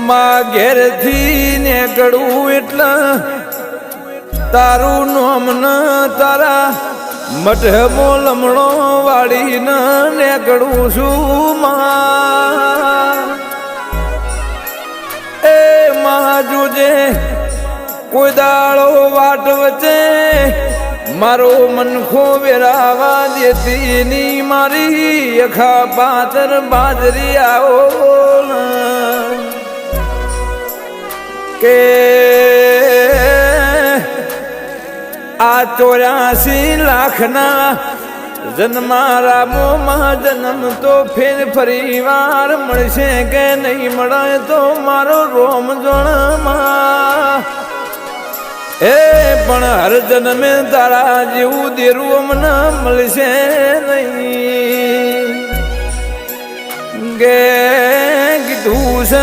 માં ઘેરથી નીકળું એટલે તારું નામ ન તારા મઢમો લમણો વાળીને નીકળું છું માં એ માં જોજે કોઈ દાળો વાટ વચ્ચે મારો મનખો વેરાવા દેતી ની મારી અખા પાતર બાજરી આવો કે આ 84 લાખના જન્મારામોમાં જન્મ તો ફેર ફરી વાર મળશે કે નહીં મળે તો મારો રોમ જોણમાં એ પણ હર જન્મે તારા જેવું દેરું અમને મળશે નહીં ગે કીધું છે